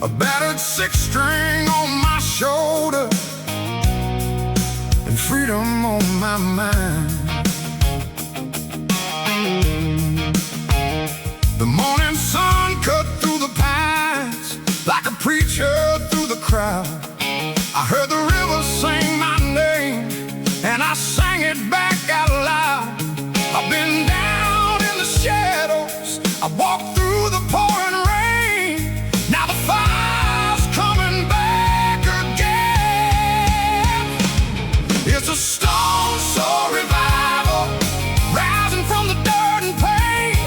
a battered six string on my shoulder, and freedom on my mind. The morning sun cut through the pines like a preacher through the crowd. I heard the river sing my name, and I sang it back out loud. I've been down in the shadows, I walked through the pouring rain. Now the fire's coming back again. It's a stone soul revival, rising from the dirt and pain.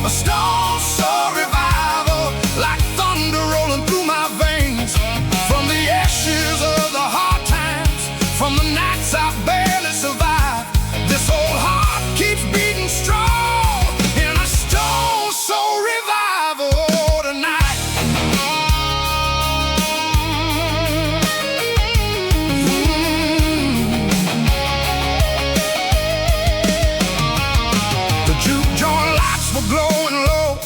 A stone soul revival, like thunder rolling through my veins. From the ashes of the hard times, from the nights I barely survived, this old heart keeps beating strong in a stone soul revival tonight. The juke joint lights were glowing low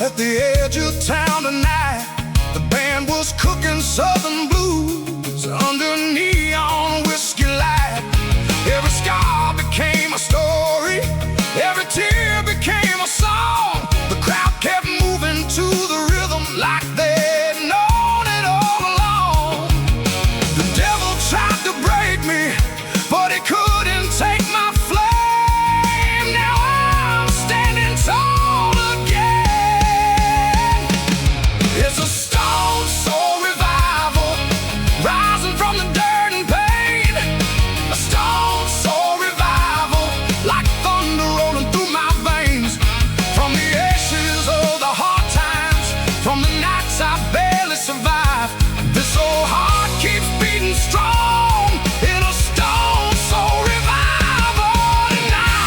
at the edge of town tonight. The band was cooking southern blues under neon whiskey light. Every scar became a story, every tear became a song. The crowd kept moving to the rhythm like they'd known it all along. The devil tried to break me, but he couldn't take my flame. Now I'm standing tall again. It's a stone soul revival, rising from the dirt and pain. A stone soul revival, like thunder rolling through my veins. From the ashes of the hard times, from the nights I barely survived, this old heart keeps beating strong in a stone soul revival tonight.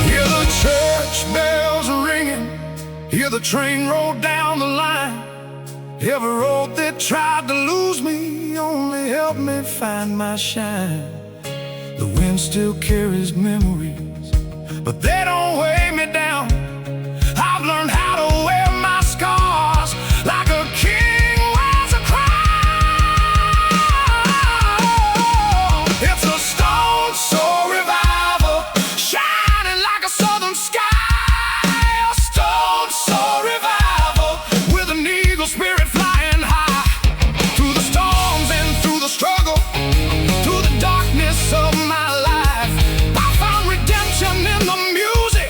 Hear the church bells ringing, hear the train roll down the line. Every road that tried to lose me only helped me find my shine. The wind still carries memories, but they don't weigh me down. I've learned how to wear my scars like a king wears a crown. It's a stone soul revival, shining like a southern sky. A stone soul revival, with an eagle spirit flying high. Through the storms and through the struggle, through the darkness of my life, I found redemption in the music.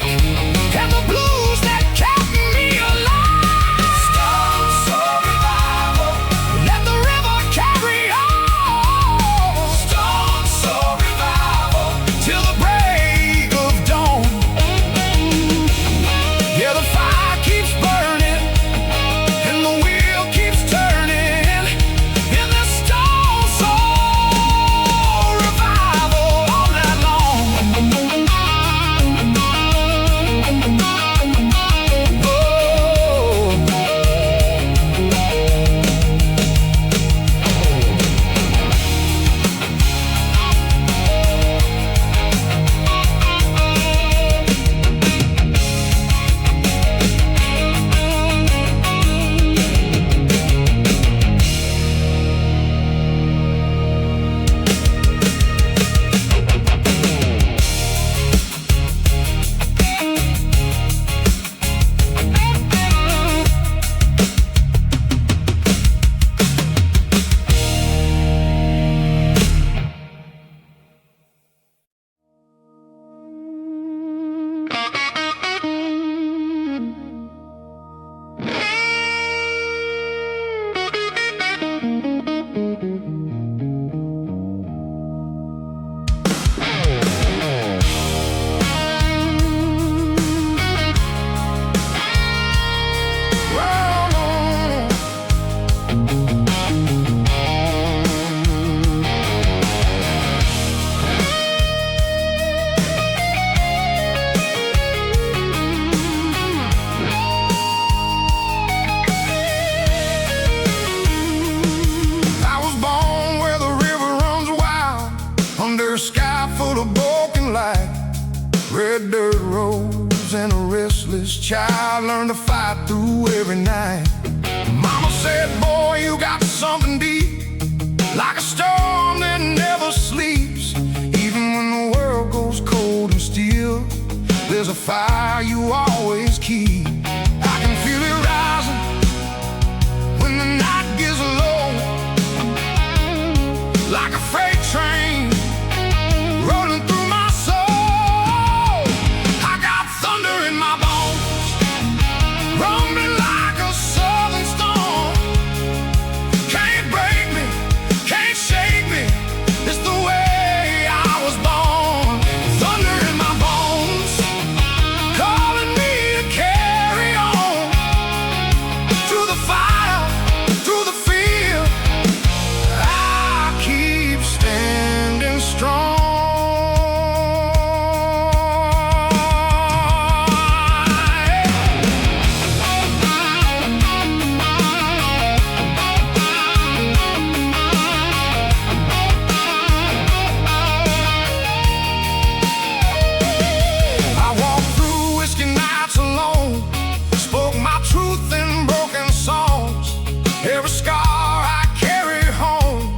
rose and a restless child learned to fight through every night. Mama said, boy, you got something deep, like a storm that never sleeps. Even when the world goes cold and still, there's a fire you always keep. I can feel it rising when the night gets low, like a freight train rolling through my soul. I got thunder in my bones, rumbling like a southern storm. Can't break me, can't shake me, it's the way I was born. Thunder in my bones, calling me to carry on, through the fire, through the fear. I keep standing strong. I walked through whiskey nights alone, spoke my truth in broken songs. Every scar I carry home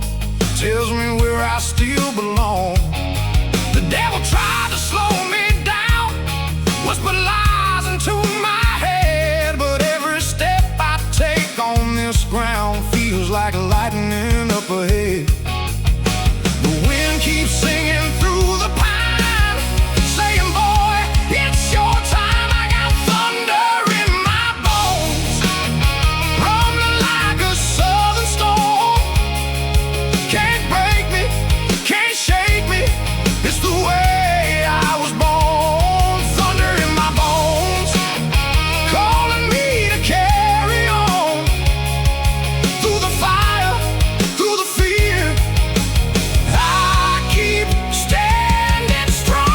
tells me where I still belong. The devil tried to slow me down, whispered lies into my head, but every step I take on this ground feels like lightning up ahead. The wind keeps singing through the pine, saying, boy, it's your time. I got thunder in my bones, rumbling like a southern storm. Can't break me, can't shake me, it's the way I was born. Thunder in my bones, calling me to carry on, through the fire, through the fear. I keep standing strong.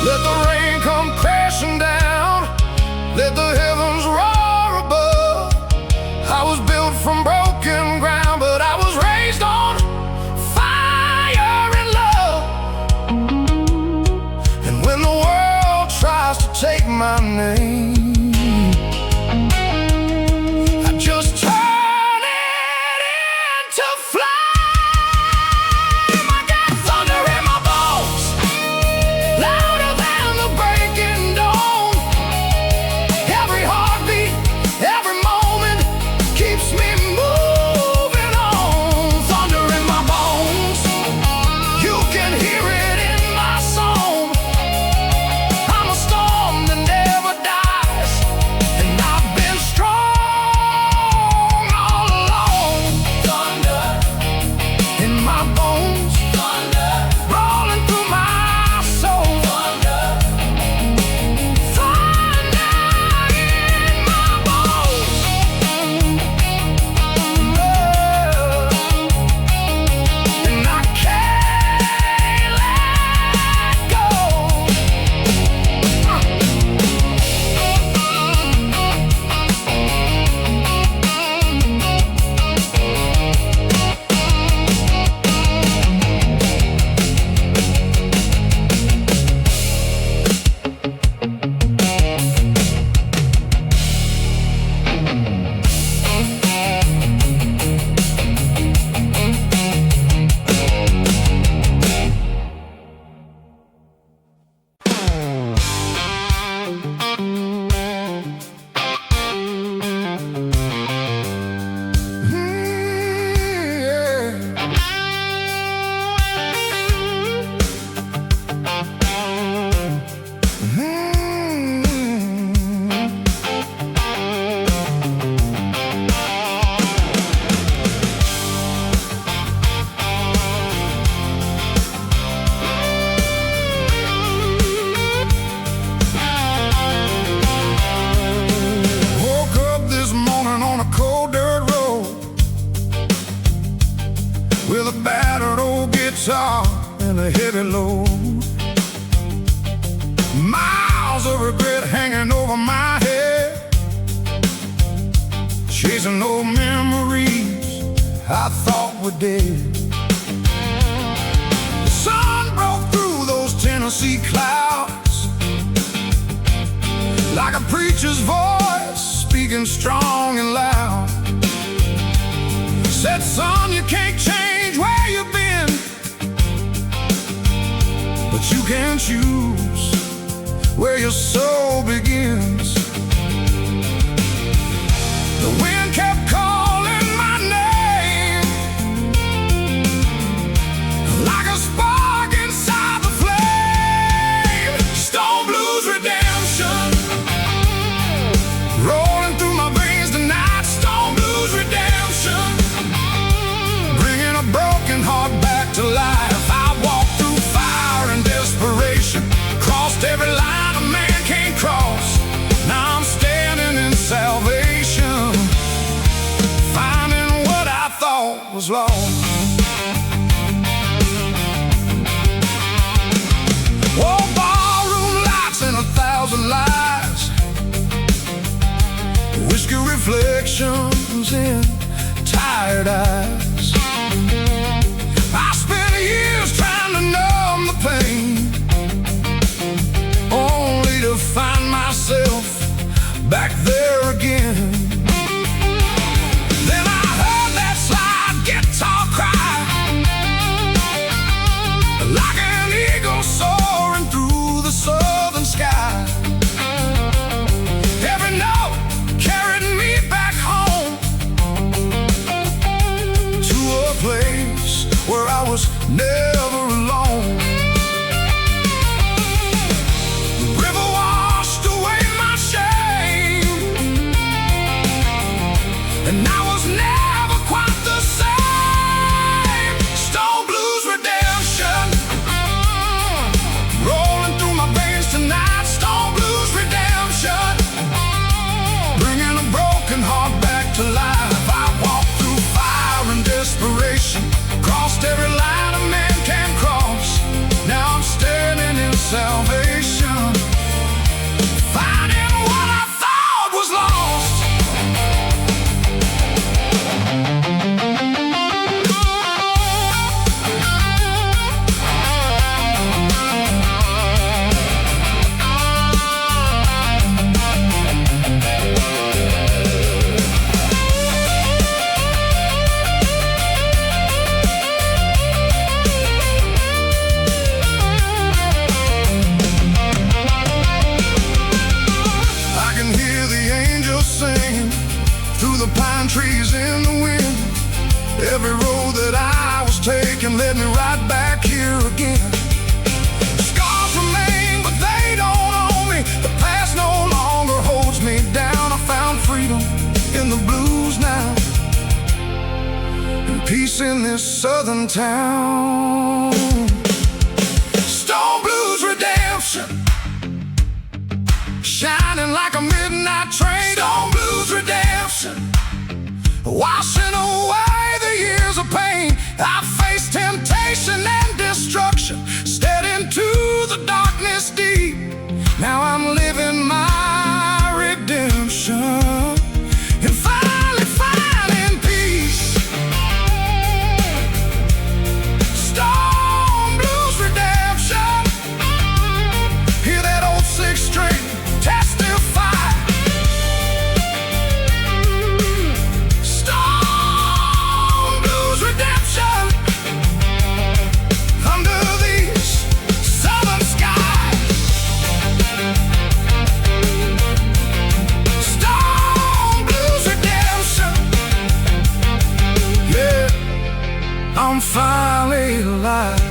Let the rain come crashing down, let the heavens roar above. I was built from broken ground, but I was raised on fire and love. And when the world tries to take my name, I just turn it into flame. I got thunder in my bones, louder than the breaking dawn. Every heartbeat, every moment keeps me moving on. Thunder in my bones, you can hear it in my song. I'm a storm that never dies, and I've been strong all along. Thunder in my bones, thunder rolling through my soul. Thunder, thunder in my bones. And I can't let go. with a battered old guitar and a heavy load. Miles of regret hanging over my head, chasing old memories I thought were dead. The sun broke through those Tennessee clouds like a preacher's voice speaking strong and loud. Said, son, you can't change where you've been, but you can choose where your soul begins. The wind kept calling my name like a spark inside the flame. Stone blues redemption rolling through my veins tonight. Stone blues redemption, bringing a broken heart back to life. I walked through fire and desperation, crossed every line a man can't cross. Now I'm standing in salvation, finding what I thought was lost. Oh, ballroom lights and 1,000 lies, whiskey reflections in tired eyes. I spent years trying to numb the pain, only to find myself back there again. Then I heard that slide guitar cry like an eagle soaring through the southern sky. Every note carried me back home to a place where I was never alone. The river washed away my shame, and I was never quite the same. Stone blues redemption rolling through my veins tonight. Stone blues redemption, bringing a broken heart back to life. I walked through fire and desperation, crossed every line a man can cross. Now I'm standing in salvation, finding what I thought was lost. I can hear the angels singing through the pine trees in the wind. Every road that I was taking led me right back here again. Scars remain, but they don't own me. The past no longer holds me down. I found freedom in the blues now, and peace in this southern town. Stone blues redemption, shining like a midnight train. Stone blues redemption, washing away the years of pain. I faced temptation and destruction, stared into the darkness deep. Now I'm living my redemption, and finally finding peace. Stone blues redemption, hear that old sixth string testify. Stone blues redemption, under these southern skies. Stone blues redemption, yeah, I'm finally alive.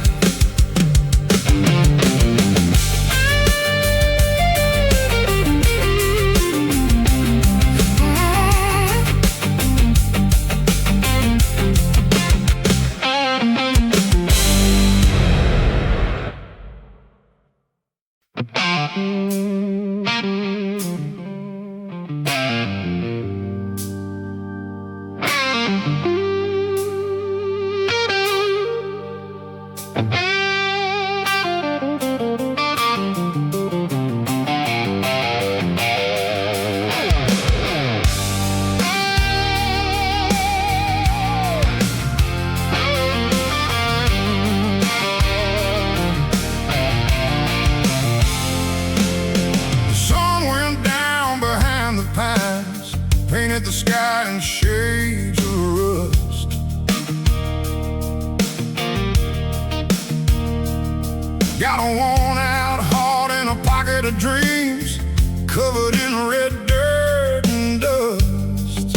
Got a worn-out heart and a pocket of dreams covered in red dirt and dust.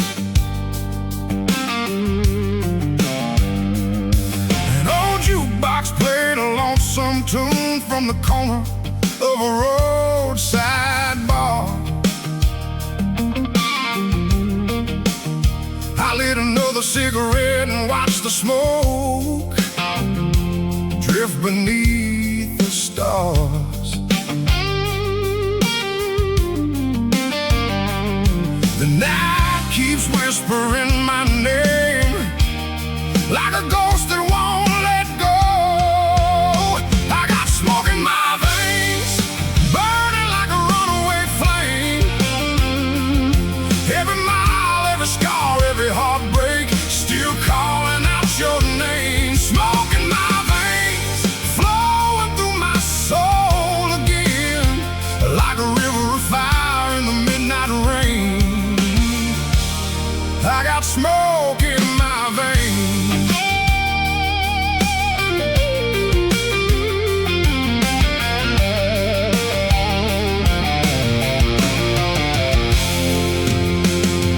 An old jukebox played a lonesome tune from the corner of a roadside bar. I lit another cigarette and watched the smoke drift beneath the stars. The night keeps whispering my name like a ghost that won't let go. I got smoke in my veins, burning like a runaway flame. Every mile, every scar, every heartbreak, still calling out your name. Smoke in my veins, flowing through my soul again, like a river of fire in the midnight rain. I got smoke in my veins.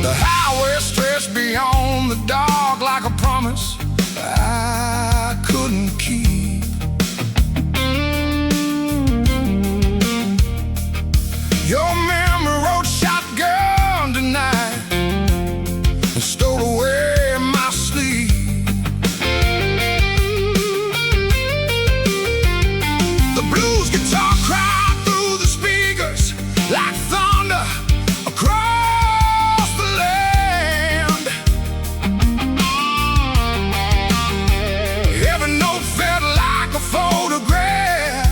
The highway stretched beyond the dark like a promise I couldn't keep. Your memory rode shotgun tonight and stole away my sleep. The blues guitar cried through the speakers like thunder across the land. Every note felt like a photograph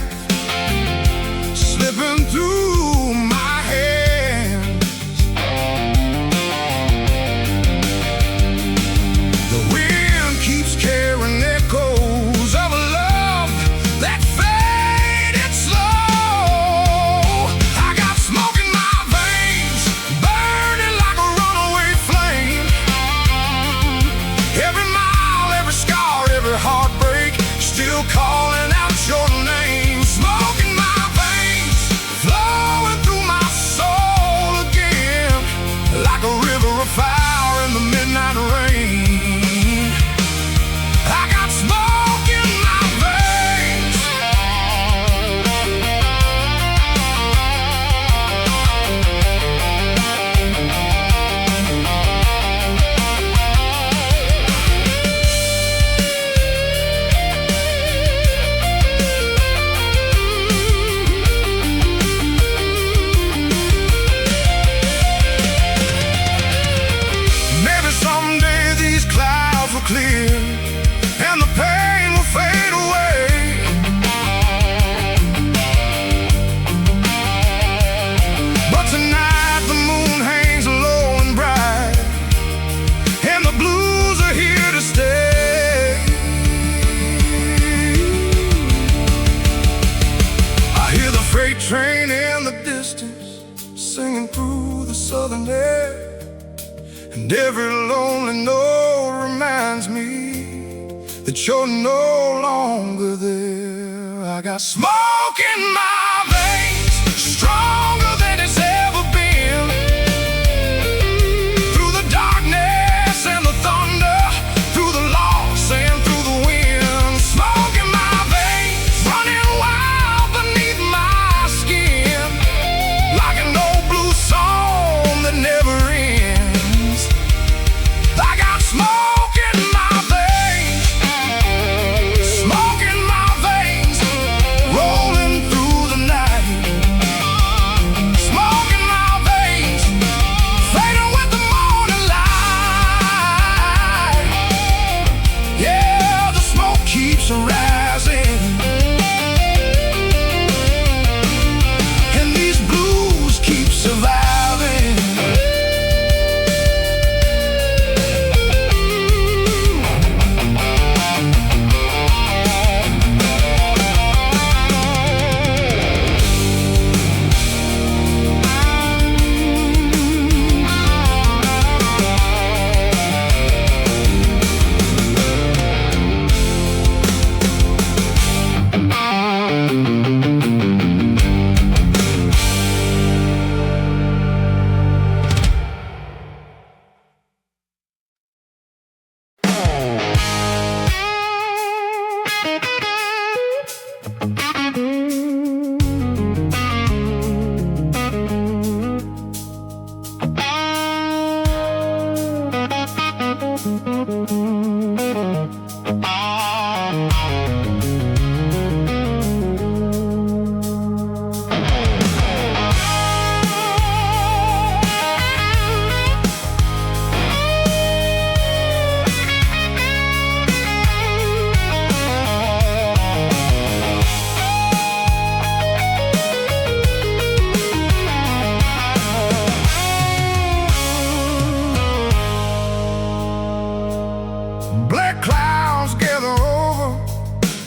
slipping through my hands. The wind keeps carrying echoes of a love that faded slow. I got smoke in my veins, burning like a runaway flame. Every mile, every scar, every heartbreak, still calling out your name. Smoke in my veins, flowing through my soul again, like a river of fire in the midnight rain. I got smoke in my veins. Maybe someday these clouds will clear and the pain will fade away. But tonight the moon hangs low and bright, and the blues are here to stay. I hear the freight train in the distance singing through the southern air, and every lonely note reminds me that you're no longer there. I got smoke in my veins, stronger than it's ever been. Through the darkness and the thunder, through the loss and through the wind. Smoke in my veins, running wild beneath my skin, like an old blue song that never ends. I got smoke in my veins, smoke in my veins, rolling through the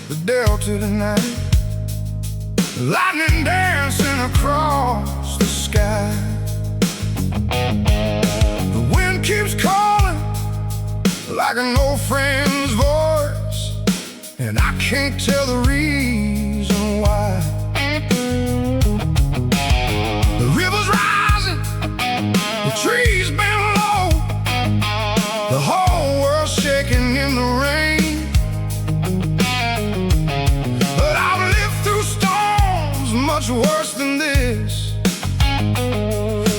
the delta tonight. Lightning dancing across the sky. The wind keeps calling like an old friend's voice, and I can't tell the reason why. The river's rising, the trees bend low, the whole world's shaking in the rain. But I've lived through storms much worse than this,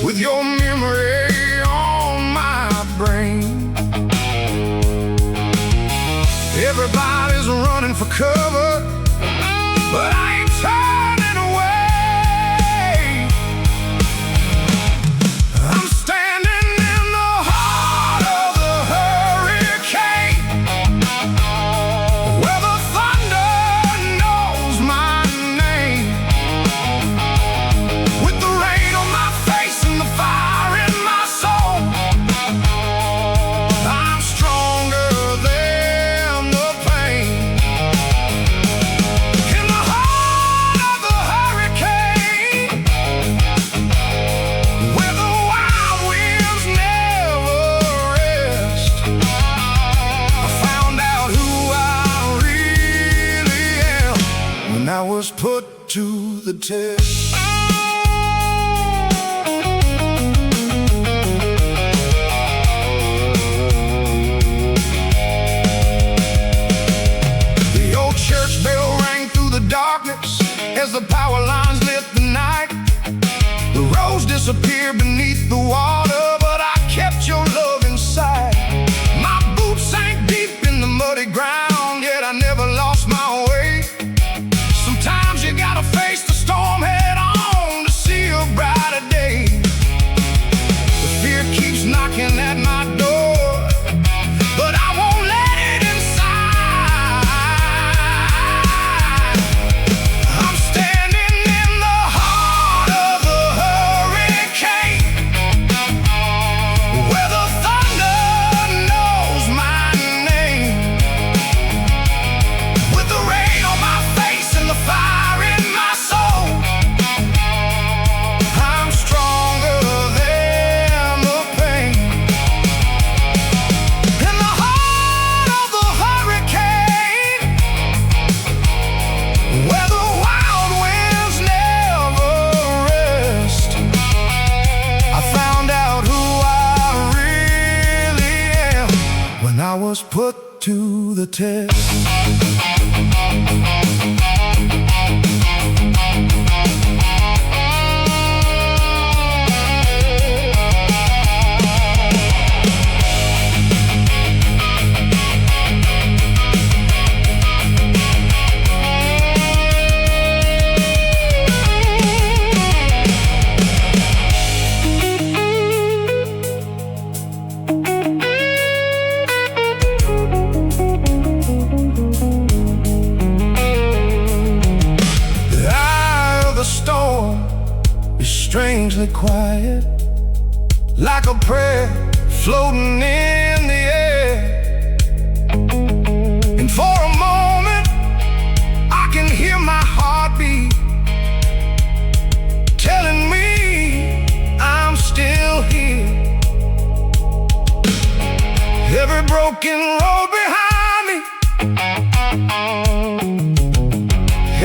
with your memory on my brain. Everybody's running for cover, but I ain't turning away. I'm standing in the heart of the hurricane, where the thunder knows my name. With the rain on my face and the fire in my soul, I'm stronger than the pain. In the heart of the hurricane, where the wild winds never rest, I found out who I really am when I was put to the test. The old church bell rang through the darkness as the power lines lit the night. The rose disappeared beneath the water, but I kept your love inside. My boots sank deep in the muddy ground, yet I never lost my way. Sometimes you gotta face the storm head on to see a brighter day. The fear keeps knocking at my door, but I won't let it inside. I'm standing in the heart of the hurricane, where the thunder knows my name. With the rain on my face and the fire in my soul, I'm stronger than the pain. In the heart of the hurricane, where the wild winds never rest, I found out who I really am when I was put to the test. The eye of the storm is strangely quiet, like a prayer floating in the air. And for a moment, I can hear my heartbeat telling me I'm still here. Every broken road behind me,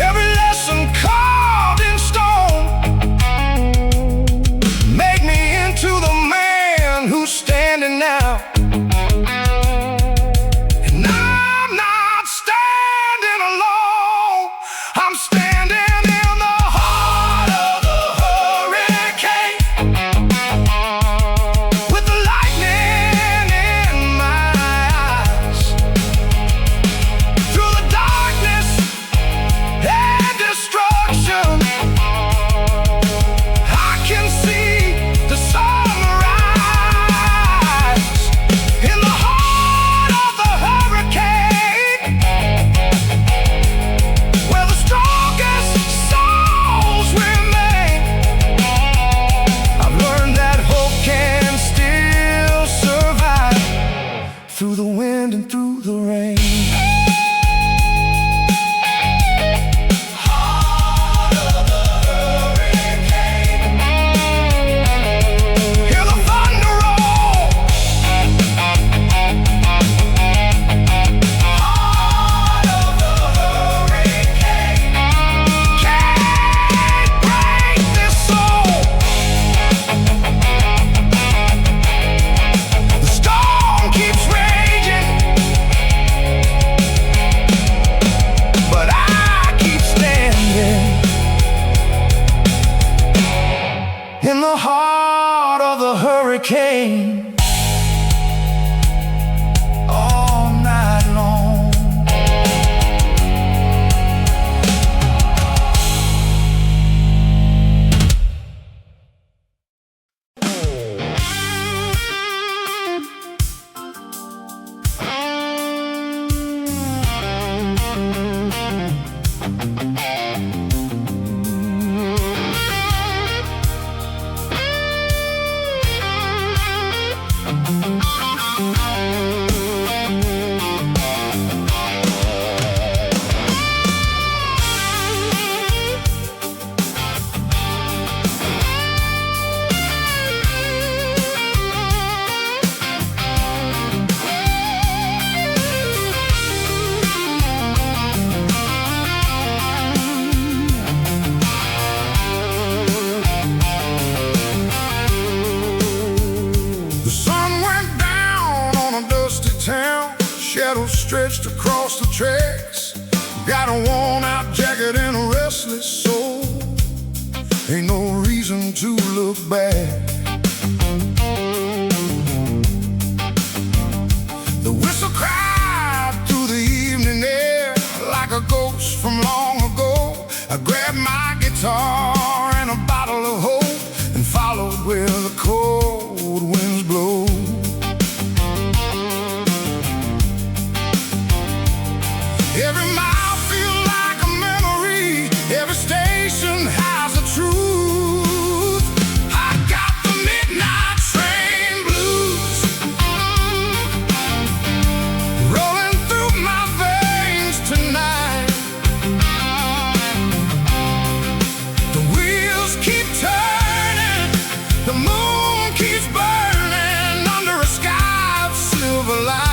every lesson carved in stone, make me into the man who's standing now. And I'm not Got a worn-out jacket and a restless soul. Ain't no reason to look back. The whistle cried through the evening air like a ghost from long ago. I grabbed my guitar and a bottle of hope and followed where the cold winds blow. Every mile feels like a memory, every station has a truth. I got the midnight train blues rolling through my veins tonight. The wheels keep turning, the moon keeps burning under a sky of silver light.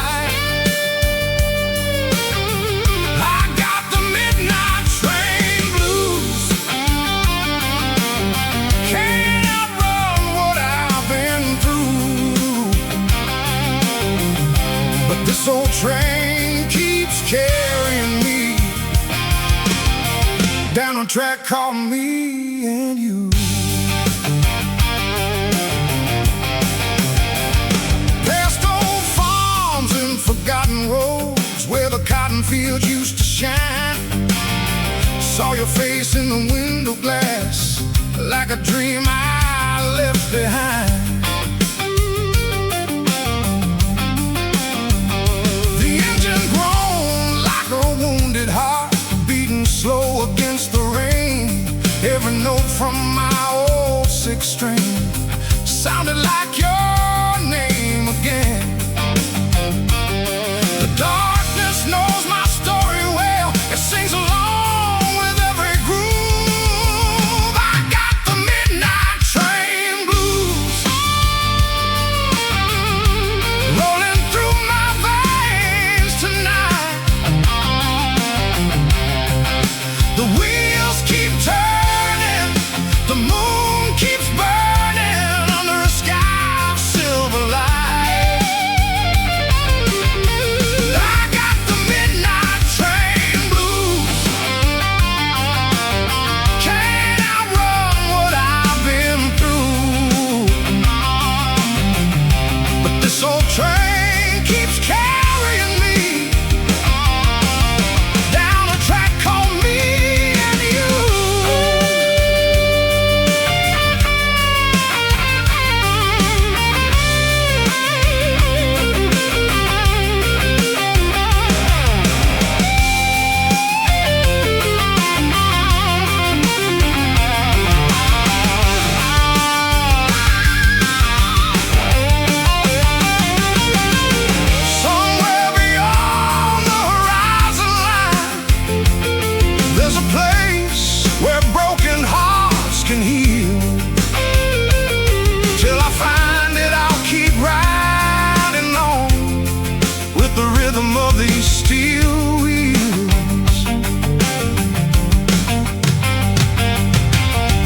This old train keeps carrying me down a track called me and you. Past old farms and forgotten roads where the cotton fields used to shine. Saw your face in the window glass like a dream I left behind. Slow against the rain, every note from my old sixth string sounded like your name again. The darkness knows my story well, it sings along with every groove. I got the midnight train blues rolling through my veins tonight. The wheels keep turning, the moon keeps burning under a sky of silver light. I got the midnight train blues. Can't outrun what I've been through. But this old train keeps carrying me down a track called me. Of these steel wheels,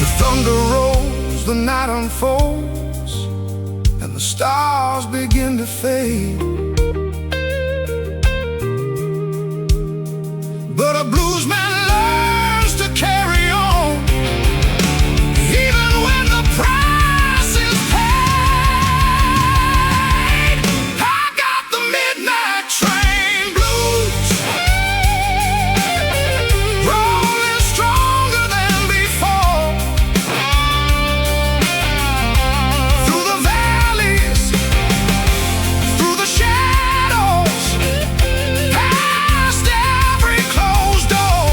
the thunder rolls, the night unfolds, and the stars begin to fade. But a bluesman learns to carry on, even when the price is paid. I got the midnight train. Shadows, past every closed door.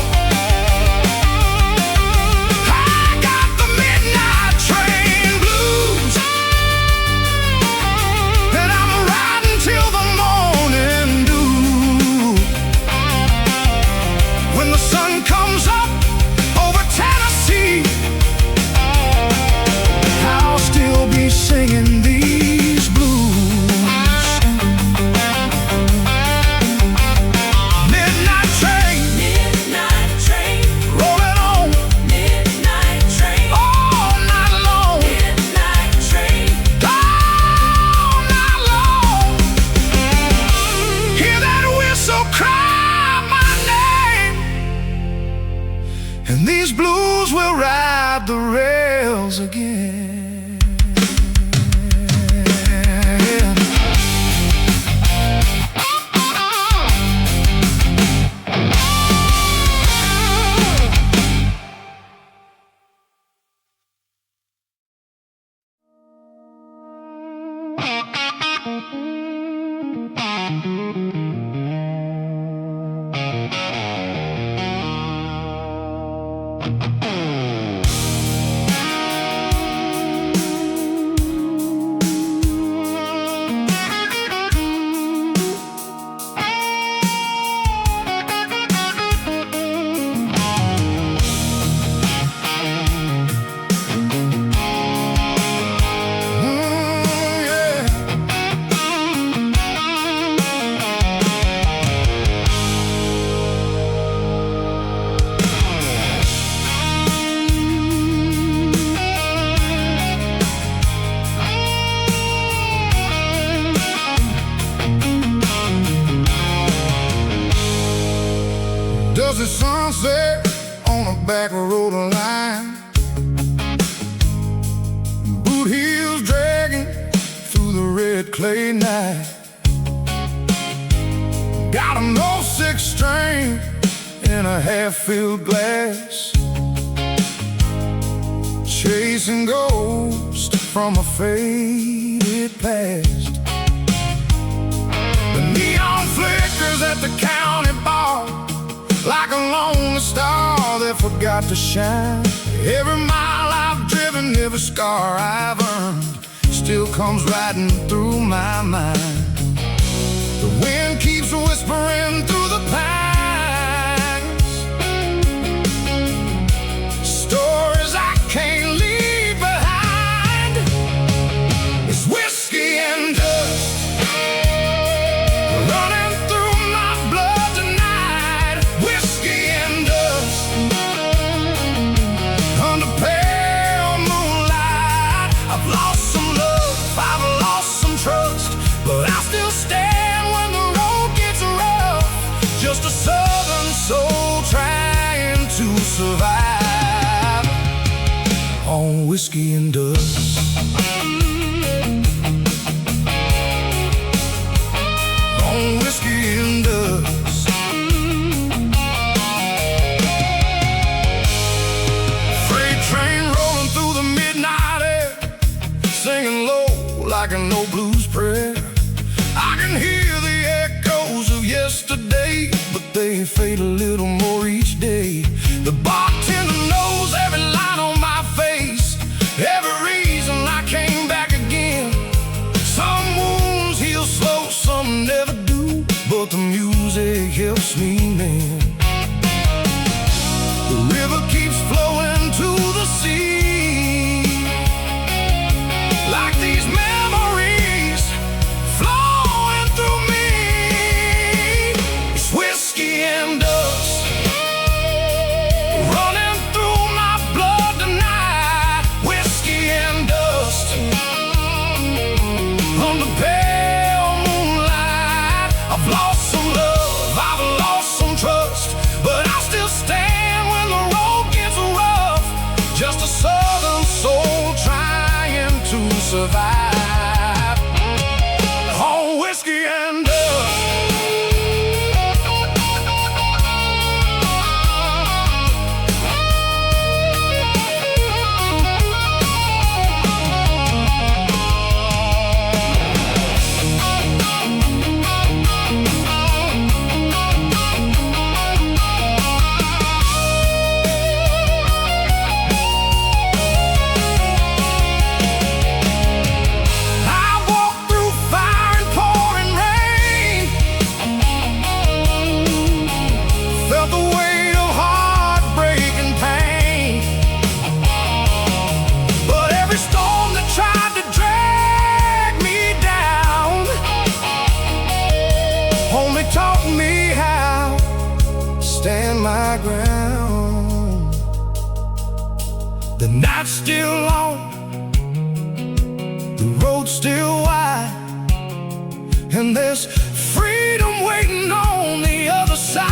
blues will ride the rails again. Does the sunset on a back road line, boot heels dragging through the red clay night. Got an old 6-string in a half-filled glass, chasing ghosts from a faded past. The neon flickers at the county bar, like a lonely star that forgot to shine. Every mile I've driven, every scar I've earned, still comes riding through my mind. The wind keeps whispering through the pines, stories I can't leave behind. It's whiskey and dust running through my blood tonight. Whiskey and dust under pale moonlight. I've lost some love, I've lost some trust, but I still stand when the road gets rough. Just a southern soul trying to survive on whiskey and dust. On whiskey and dust. Freight train rolling through the midnight air, singing low like an old blues prayer. I can hear the echoes of yesterday, but they fade a little more each day. The bartender knows every line on my face, every reason I came back again. Some wounds heal slow, some never do, but the music helps me mend. The river keeps flowing to the sea, like these memories flowing through me. It's whiskey and dust running through my blood tonight. Whiskey and dust under pale moonlight. I've lost some love, I've lost some trust, but I still stand when the road gets rough. Just a southern soul trying to survive on whiskey and dust. Taught me how to stand my ground. The night's still long, the road's still wide, and there's freedom waiting on the other side.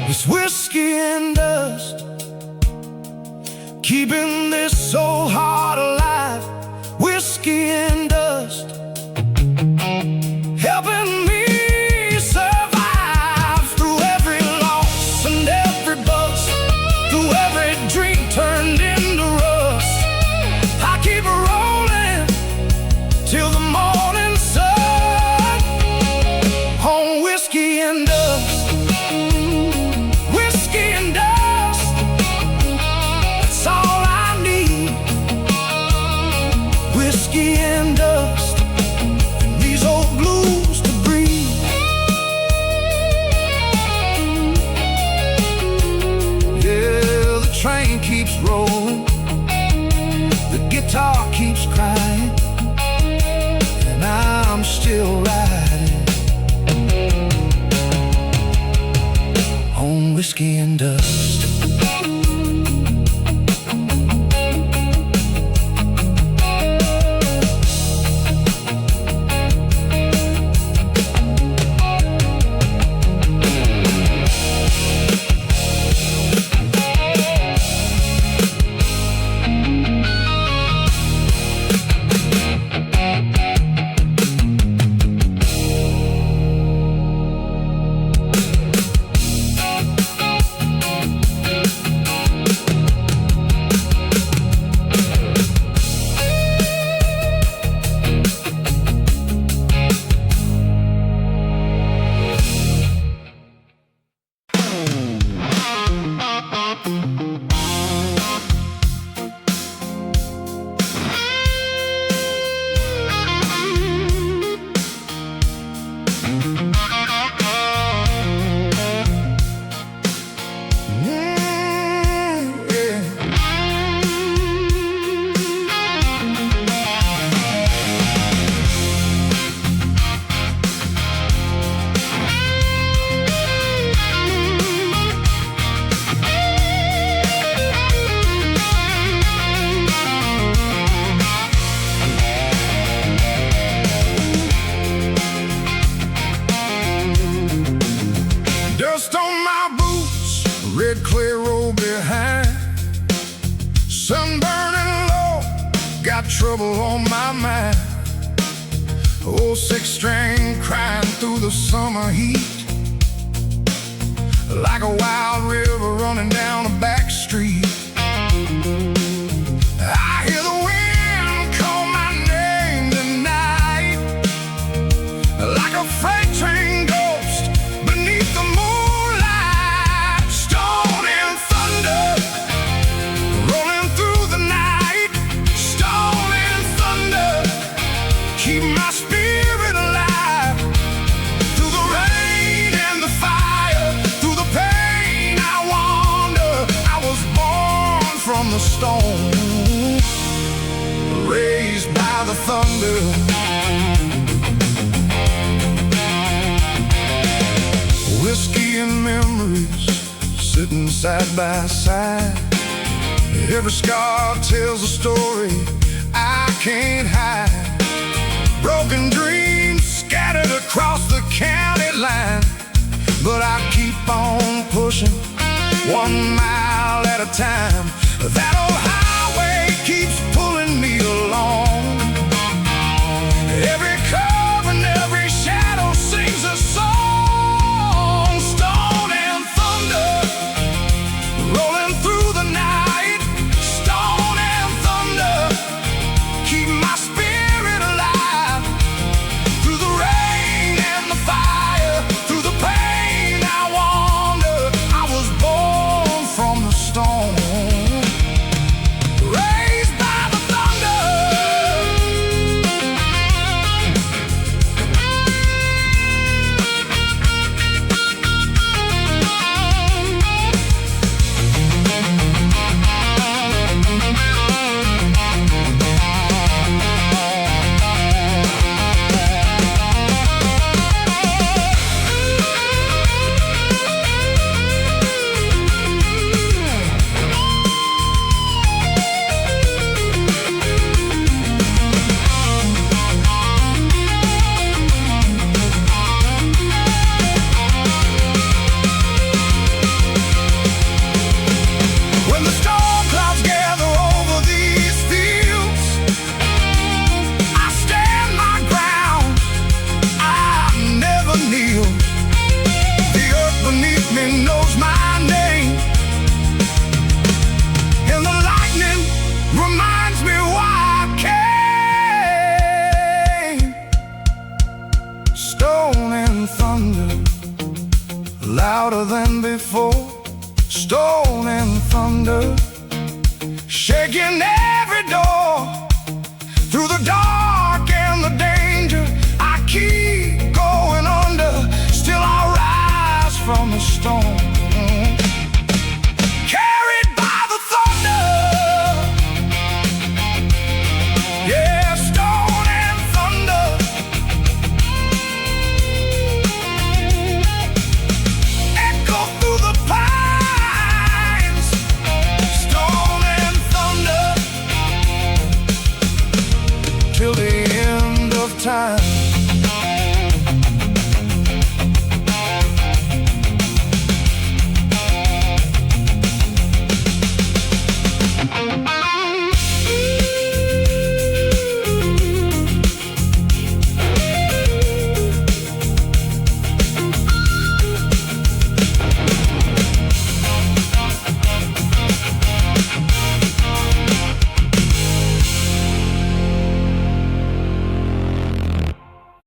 It's whiskey and dust keeping this old heart alive. Whiskey and dust, helping me survive through every loss and every bust, through every dream turned into rust. I keep rolling till the morning sun on whiskey and dust. Whiskey and dust, that's all I need. Whiskey and dust, and these old blues to breathe. Yeah, the train keeps rolling, the guitar keeps crying, and I'm still riding on whiskey and dust. Dust on my boots, red clay road behind. Sun burning low, got trouble on my mind. Old six-string crying through the summer heat, like a wild river running down a back street. I hear the wind call my name tonight, like a freight train ghost beneath the moonlight. Stone and thunder rolling through the night. Stone and thunder keep my spirit alive. Through the rain and the fire, through the pain I wander. I was born from the stone, raised by the thunder. Whiskey and memories sitting side by side. Every scar tells a story I can't hide. Broken dreams scattered across the county line, but I keep on pushing 1 mile at a time. That old highway keeps pulling me along. Every curve and every shadow sings a song. Stone and thunder rolling through the night. Stone and thunder keep my spirit alive. Through the rain and the fire, through the pain I wander. I was born from the stone, louder than before, stone and thunder, shaking every door. Through the dark and the danger, I keep going under. Still I rise from the storm.